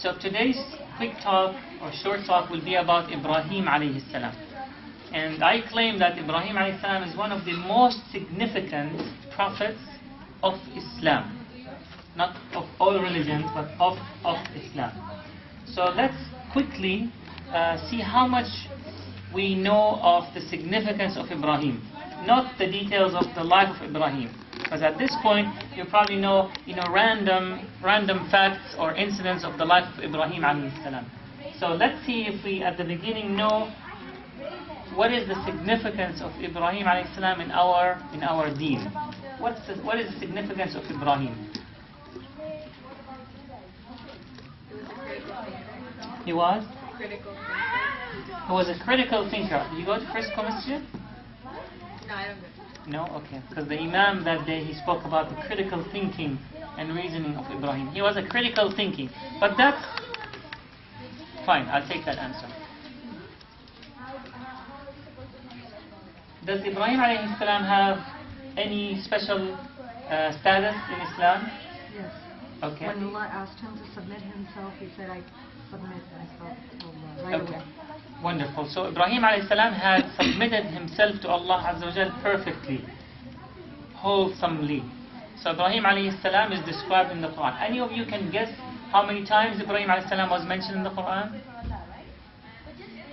So today's quick talk or short talk will be about Ibrahim alayhi salam. And I claim that Ibrahim alayhi salam is one of the most significant prophets of Islam. Not of all religions, but of Islam. So let's quickly see how much we know of the significance of Ibrahim. Not the details of the life of Ibrahim. Because at this point, you probably know, random facts or incidents of the life of Ibrahim alayhi salam. So let's see if we, at the beginning, know what is the significance of Ibrahim alayhi salam in our deen. What is the significance of Ibrahim? He was? Critical. He was a critical thinker. Did you go to first masjid? No, I don't know. No? Okay. Because the Imam that day, he spoke about the critical thinking and reasoning of Ibrahim. He was a critical thinking. But that's fine. I'll take that answer. Does Ibrahim alayhi salam have any special status in Islam? Yes. Okay. When Allah asked him to submit himself, he said, I submit myself to Allah right Okay. away. Wonderful. So Ibrahim alayhi salam had submitted himself to Allah Azza wa Jal perfectly, wholesomely. So Ibrahim alayhi salam is described in the Quran. Any of you can guess how many times Ibrahim alayhi salam was mentioned in the Quran?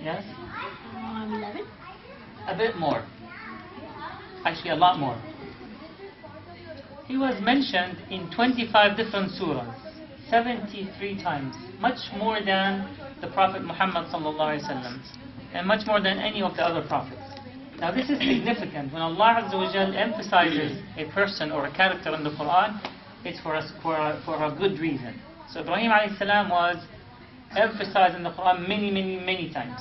Yes? 11? A bit more. Actually, a lot more. He was mentioned in 25 different surahs, 73 times, much more than the Prophet Muhammad sallallahu alaihi wasallam, and much more than any of the other prophets. Now this is significant. When Allah Azza wa Jal emphasizes a person or a character in the Quran, it's for a good reason. So Ibrahim alayhi salam was emphasized in the Quran many times.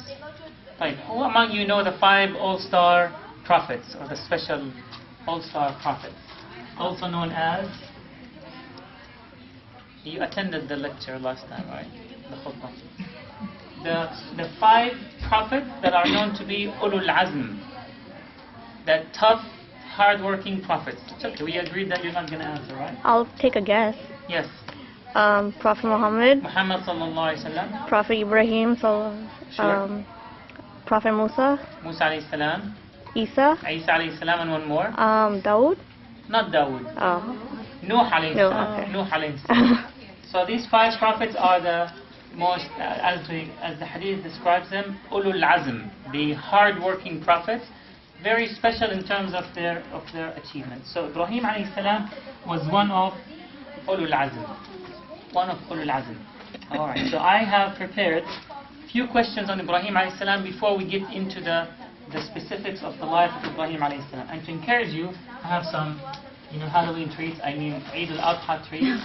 Right. Who among you know the 5 all-star prophets, or the special all-star prophets, also known as? You attended the lecture last time, right? The khutbah. The 5 prophets that are known to be ulul azm, that tough, hard-working prophets. It's okay. We agreed that you're not going to answer, right? I'll take a guess. Yes. Prophet Muhammad, Muhammad sallallahu alaihi wasallam. Prophet Ibrahim, Sure. Prophet Musa, Musa alayhi salam. Isa, Isa alayhi salam, and one more. Dawood. Not Dawood. Oh. Nuh alayhi No, salam. okay. Nuh alayhi salam. So these 5 prophets are the most, as the hadith describes them, ulul azm, the hard-working prophets, very special in terms of their achievements. So Ibrahim alayhi salam was one of ulul azm. One of ulul azm. All right. So I have prepared a few questions on Ibrahim alayhi salam before we get into the specifics of the life of Ibrahim alayhi salam. And to encourage you, I have some, Halloween treats. I mean, Eid al-Adha treats.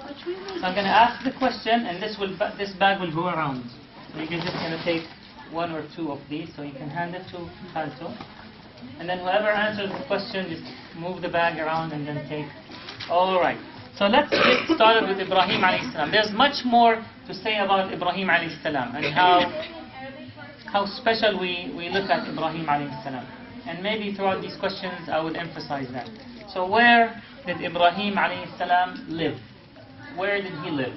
So I'm going to ask the question, and this bag will go around. So you're just going to take 1 or 2 of these, so you can hand it to Khalto. And then whoever answers the question, just move the bag around and then take. All right. So let's get started with Ibrahim alayhi salam. There's much more to say about Ibrahim alayhi salam and how special we look at Ibrahim alayhi salam. And maybe throughout these questions I would emphasize that. So where did Ibrahim alayhi salam live? Where did he live?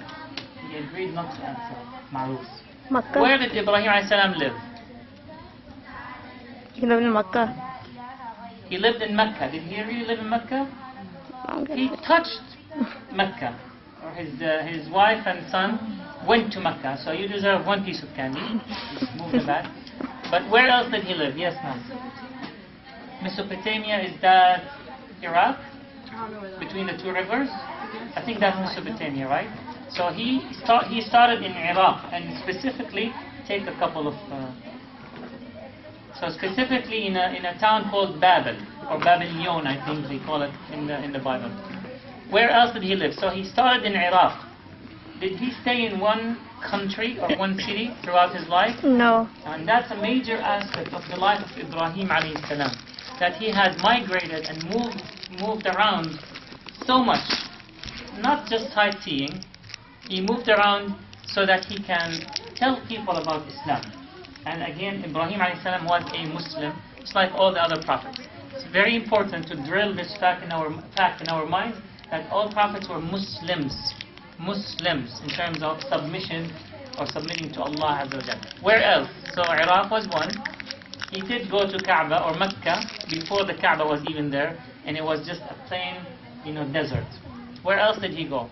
He agreed not to answer. Maruf. Makkah. Where did Ibrahim alayhi salam live? He lived in Makkah. He lived in Mecca. Did he really live in Mecca? He touched Mecca. Or his wife and son went to Mecca. So you deserve 1 piece of candy. Just move the bag. But where else did he live? Yes, ma'am. Mesopotamia, is that Iraq? Between the 2 rivers? I think that's Mesopotamia, right? So he started in Iraq, and specifically, take a couple of... so specifically in a town called Babel, or Babylon, I think they call it in the Bible. Where else did he live? So he started in Iraq. Did he stay in one country or one city throughout his life? No. And that's a major aspect of the life of Ibrahim alayhi salam, that he had migrated and moved around so much. Not just sightseeing, he moved around so that he can tell people about Islam. And again, Ibrahim alayhi salam was a Muslim, just like all the other prophets. It's very important to drill this fact in our minds, that all prophets were Muslims. Muslims in terms of submission or submitting to Allah Azza wa Jal. Where else? So Iraq was one. He did go to Kaaba or Mecca before the Kaaba was even there, and it was just a plain, desert. Where else did he go?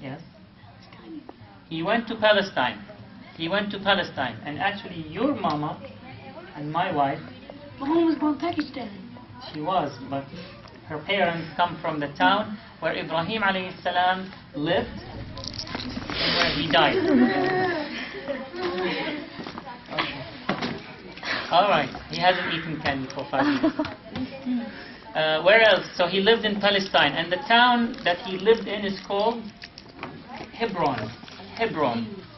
Yes. He went to Palestine. And actually your mama and my wife, My mom was born Pakistan. she was, but her parents come from the town where Ibrahim alayhi salam lived and where he died. Okay. Alright, he hasn't eaten candy for 5 years. Where else? So he lived in Palestine, and the town that he lived in is called Hebron,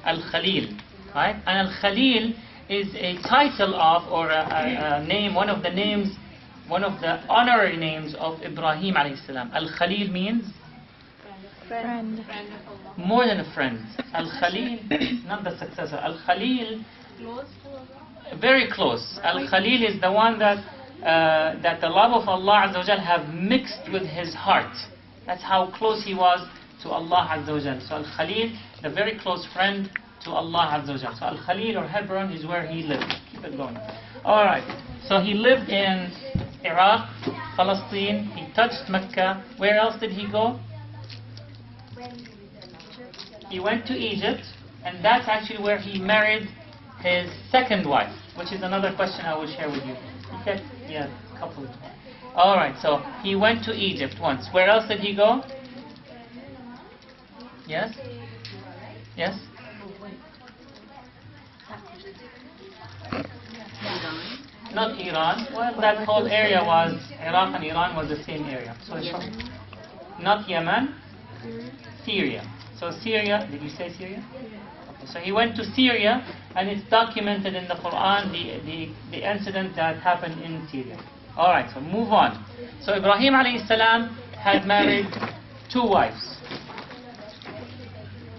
Al-Khalil, right? And Al-Khalil is a title of, or a name, one of the honorary names of Ibrahim alayhi salam. Al-Khalil means Friend. more than a friend. Al-Khalil, not the successor. Al-Khalil, very close. Al-Khalil is the one that the love of Allah Azza wa Jal have mixed with his heart. That's how close he was to Allah Azza wa Jal. So Al-Khalil, the very close friend to Allah Azza wa Jal. So Al-Khalil or Hebron is where he lived. Keep it going. Alright, so he lived in Iraq, Palestine, he touched Mecca. Where else did he go? He went to Egypt, and that's actually where he married his second wife, which is another question I will share with you. He said, yeah, a couple. Alright, so he went to Egypt once. Where else did he go? Yes? Yes? Not Iran. Well, that whole area was, Iraq and Iran was the same area. So it's not Yemen, Syria. So Syria, did you say Syria? Okay, so he went to Syria, and it's documented in the Quran, the incident that happened in Syria. Alright, so move on. So Ibrahim alayhi salam had married 2 wives.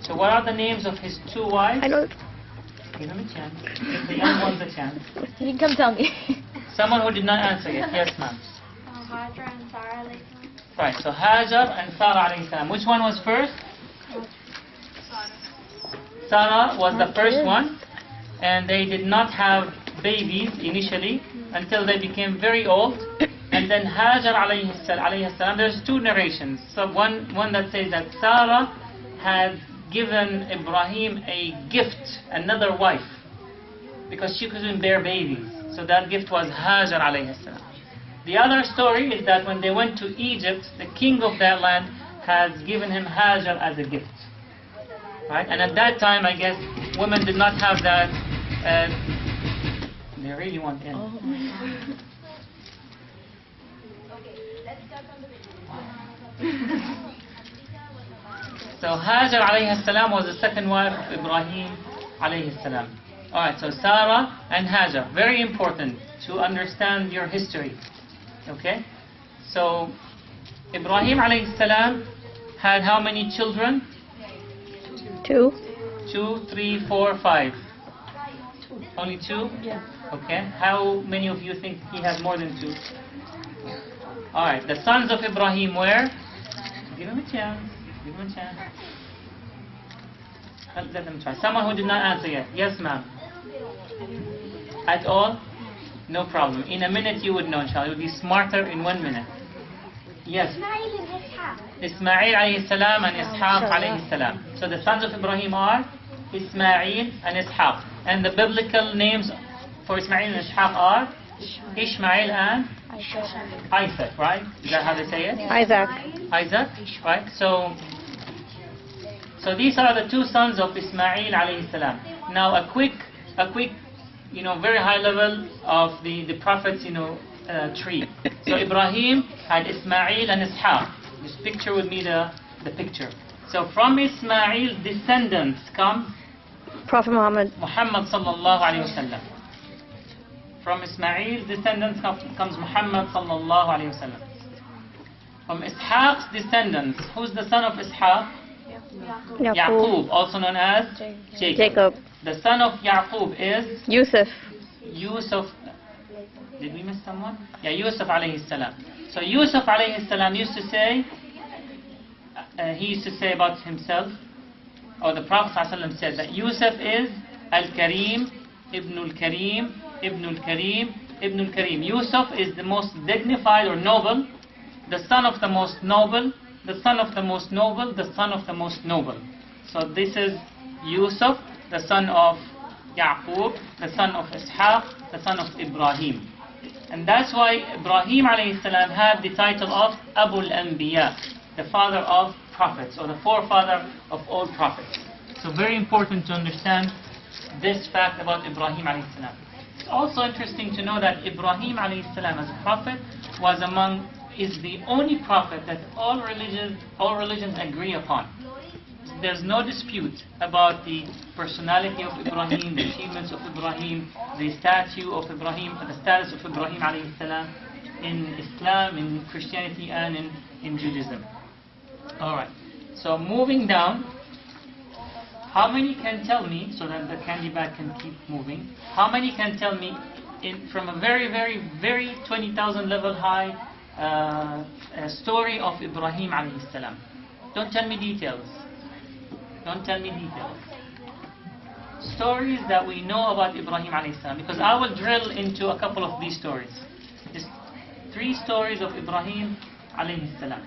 So what are the names of his 2 wives? I don't. Give him a chance. Give the young ones a chance. You can come tell me. Someone who did not answer yet. Yes, ma'am. Hajar and Sarah alayhi Right, so Hajar and Sarah alayhi salam. Which one was first? Sarah was the first one, and they did not have babies initially until they became very old. And then Hajar alayhi salam, there's 2 narrations. So one that says that Sarah had given Ibrahim a gift, another wife, because she couldn't bear babies. So that gift was Hajar alayhi salam. The other story is that when they went to Egypt, the king of that land has given him Hajar as a gift. Right? And at that time, I guess, women did not have that. They really want in. Oh. So Hajar alayhi salam was the second wife of Ibrahim alayhi salam. Alright, so Sarah and Hajar. Very important to understand your history. Okay? So Ibrahim alayhi salam had how many children? 2. 2, 3, 4, 5. Only 2? Yes. Okay. How many of you think he had more than 2? Alright, the sons of Ibrahim were? Give him a chance. Give him a chance. Let them try. Someone who did not answer yet. Yes, ma'am. At all? No problem. In a minute you would know, inshallah. You'll be smarter in 1 minute. Yes. Ismail alayhi salam and Ishaq alayhi salam. So the sons of Ibrahim are Ismail and Ishaq. And the biblical names for Ismail and Ishaq are Ishmael and Isaac, right? Is that how they say it? Isaac. Isaac, right? So these are the 2 sons of Ismail alayhi salam. Now a quick, very high level of the prophets, tree. So Ibrahim had Ismail and Ishaq. Just picture with me the picture. So from Ismail descendants come Prophet Muhammad. Muhammad sallallahu alayhi wasallam. From Ismail descendants comes Muhammad sallallahu alayhi wasallam. From Ishaq's descendants, who's the son of Ishaq? Yaqub, also known as Jacob. The son of Yaqub is Yusuf. Yusuf. Did we miss someone? Yeah, Yusuf alayhi salam. So Yusuf alayhi salam used to say, he used to say about himself, or the Prophet ﷺ said that Yusuf is Al-Kareem, Ibn Al-Kareem, Ibn Al-Kareem, Ibn Al-Kareem. Yusuf is the most dignified or noble, the son of the most noble, the son of the most noble, the son of the most noble. So this is Yusuf, the son of Yaqub, the son of Ishaq, the son of Ibrahim. And that's why Ibrahim alayhi salam had the title of Abu al-Anbiya, the father of prophets, or the forefather of all prophets. So very important to understand this fact about Ibrahim alayhi salam. It's also interesting to know that Ibrahim alayhi salam as a prophet is the only prophet that all religions agree upon. There's no dispute about the personality of Ibrahim, the achievements of Ibrahim, the statue of Ibrahim, the status of Ibrahim alayhi salam in Islam, in Christianity, and in Judaism. Alright, so moving down, how many can tell me, so that the candy bag can keep moving, how many can tell me from a very, very, very 20,000 level high story of Ibrahim alayhi salam? Don't tell me details. Don't tell me details. Stories that we know about Ibrahim alayhi salam, because I will drill into a couple of these stories. Just 3 stories of Ibrahim alayhi salam.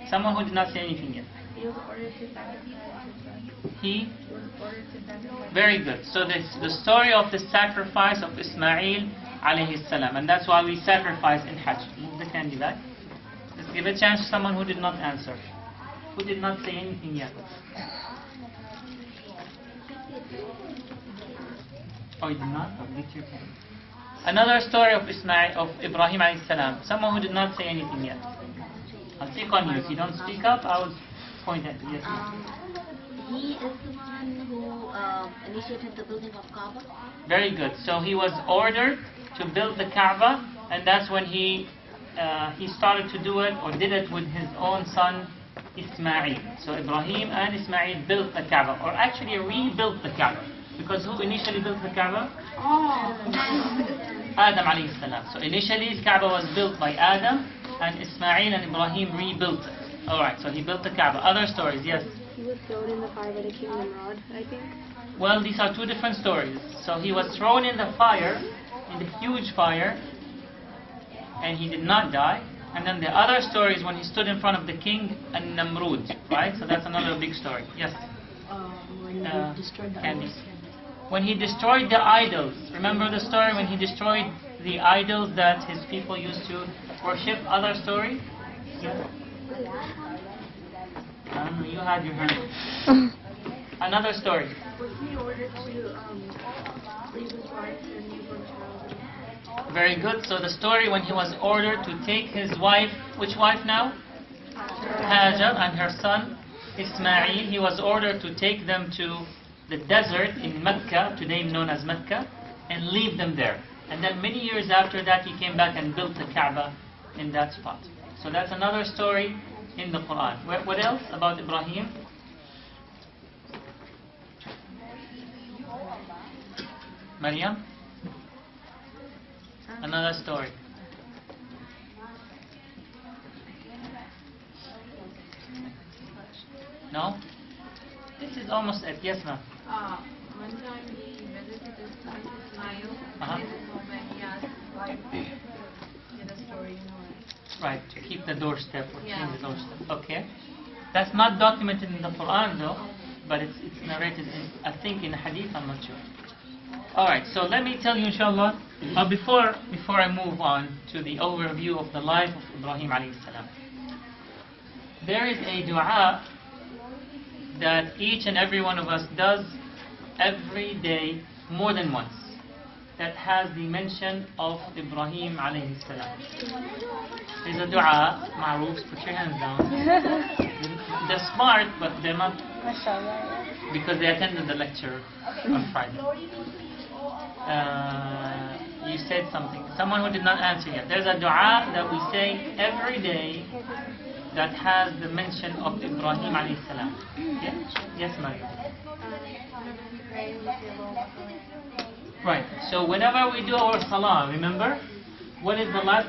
Someone who did not say anything yet. He was ordered to sacrifice. He? Was ordered to sacrifice. Very good. So this the story of the sacrifice of Ismail alayhi salam, and that's why we sacrifice in Hajj. Move the candy back. Let's give a chance to someone who did not answer. Who did not say anything yet? Oh, you did not? Oh, get your pen. Another story of Ibrahim alayhi salam. Someone who did not say anything yet. I'll pick on you. If you don't speak up, I will point at you. Yes, He is the one who initiated the building of Kaaba. very good. So he was ordered to build the Kaaba, and that's when he started to do it, or did it with his own son Ismail. So Ibrahim and Ismail built the Kaaba, or actually rebuilt the Kaaba. Because who initially built the Kaaba? Adam alayhi salam. So initially Kaaba was built by Adam, and Ismail and Ibrahim rebuilt it. Alright, so he built the Kaaba. Other stories, yes? He was thrown in the fire by the king Nimrod, I think. Well, these are 2 different stories. So he was thrown in the fire, in the huge fire, and he did not die. And then the other story is when he stood in front of the king and Namrud, right? So that's another big story. Yes? When he destroyed the Candy. idols. When he destroyed the idols. Remember the story when he destroyed the idols that his people used to worship? Other story? Yeah. I don't know, you had your hand. Another story. Was he ordered to leave his wife and newborn child? Very good. So the story when he was ordered to take his wife, which wife now? Hajar, and her son Ismail. He was ordered to take them to the desert in Mecca, today known as Mecca, and leave them there. And then many years after that he came back and built the Kaaba in that spot. So that's another story in the Quran. What else about Ibrahim? Maryam? Another story. No? This is almost it. Yes, ma'am. One time he visited his son Ismail. Uh-huh. In this moment he asked his wife in the story, you know it. Right, to keep the doorstep or Yeah. clean the doorstep. Okay. That's not documented in the Quran though, but it's narrated in, I think, in Hadith, I'm not sure. Alright, so let me tell you inshallah, before I move on to the overview of the life of Ibrahim alayhi salam. There is a dua that each and every one of us does every day more than once, that has the mention of Ibrahim alayhi salam. There's a dua, ma'roof, put your hands down. They're smart, but they're not, because they attended the lecture on Friday. You said something. Someone who did not answer yet. There's a dua that we say every day that has the mention of Ibrahim alayhi salam. Yes, yes, Maria. Whenever we pray, we say Allahu Akbar. Right. So whenever we do our salah, remember, What is the last